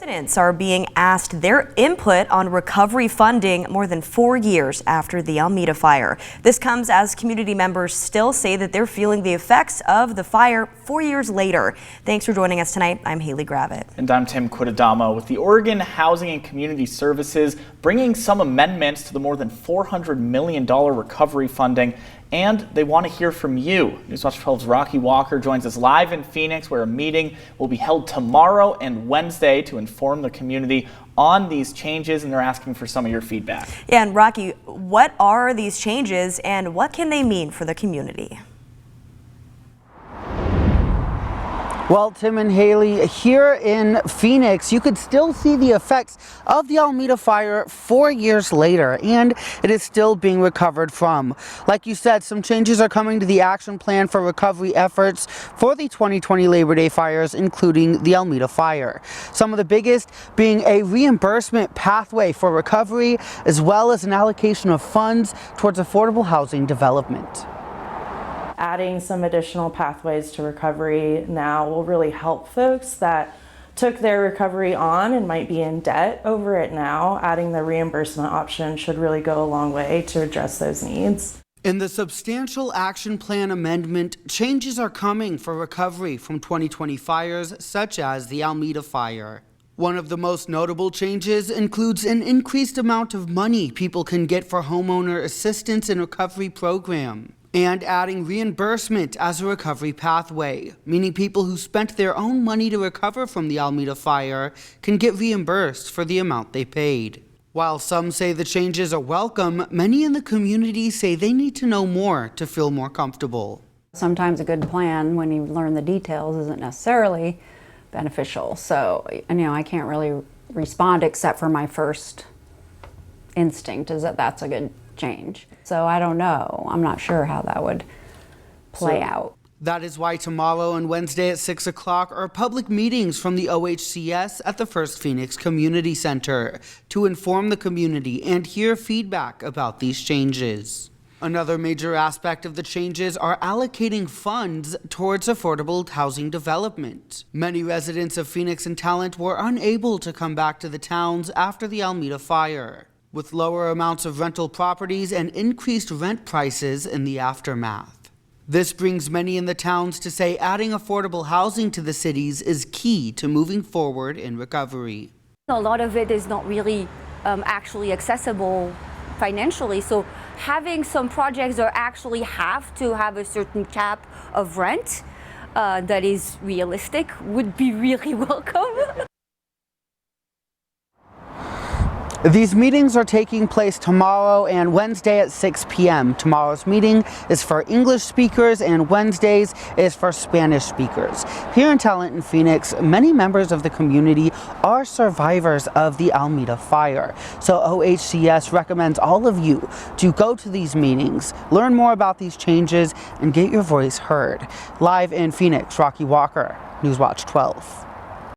Residents are being asked their input on recovery funding more than 4 years after the Almeda fire. This comes as community members still say that they're feeling the effects of the fire 4 years later. Thanks for joining us tonight. I'm Haley Gravitt. And I'm Tim Quidadamo with the Oregon Housing and Community Services bringing some amendments to the more than $400 million recovery funding. And they want to hear from you. Newswatch 12's Rocky Walker joins us live in Phoenix, where a meeting will be held tomorrow and Wednesday to inform the community on these changes, and they're asking for some of your feedback. Yeah, and Rocky, what are these changes and what can they mean for the community? Well, Tim and Haley, here in Phoenix, you could still see the effects of the Almeda fire 4 years later, and it is still being recovered from. Like you said, some changes are coming to the action plan for recovery efforts for the 2020 Labor Day fires, including the Almeda fire. Some of the biggest being a reimbursement pathway for recovery, as well as an allocation of funds towards affordable housing development. Adding some additional pathways to recovery now will really help folks that took their recovery on and might be in debt over it now. Adding the reimbursement option should really go a long way to address those needs. In the substantial action plan amendment, changes are coming for recovery from 2020 fires such as the Almeda fire. One of the most notable changes includes an increased amount of money people can get for homeowner assistance and recovery program, and adding reimbursement as a recovery pathway, meaning people who spent their own money to recover from the Almeda fire can get reimbursed for the amount they paid. While some say the changes are welcome, many in the community say they need to know more to feel more comfortable. Sometimes a good plan, when you learn the details, isn't necessarily beneficial. So, I can't really respond except for my first instinct is that that's a good change. So I don't know. I'm not sure how that would play out. That is why tomorrow and Wednesday at 6 o'clock are public meetings from the OHCS at the First Phoenix Community Center to inform the community and hear feedback about these changes. Another major aspect of the changes are allocating funds towards affordable housing development. Many residents of Phoenix and Talent were unable to come back to the towns after the Almeda fire, with lower amounts of rental properties and increased rent prices in the aftermath. This brings many in the towns to say adding affordable housing to the cities is key to moving forward in recovery. A lot of it is not really actually accessible financially, so having some projects that actually have to have a certain cap of rent that is realistic would be really welcome. These meetings are taking place tomorrow and Wednesday at 6 p.m. Tomorrow's meeting is for English speakers and Wednesdays is for Spanish speakers. Here in Talent in Phoenix, many members of the community are survivors of the Almeda fire. So OHCS recommends all of you to go to these meetings, learn more about these changes, and get your voice heard. Live in Phoenix, Rocky Walker, Newswatch 12.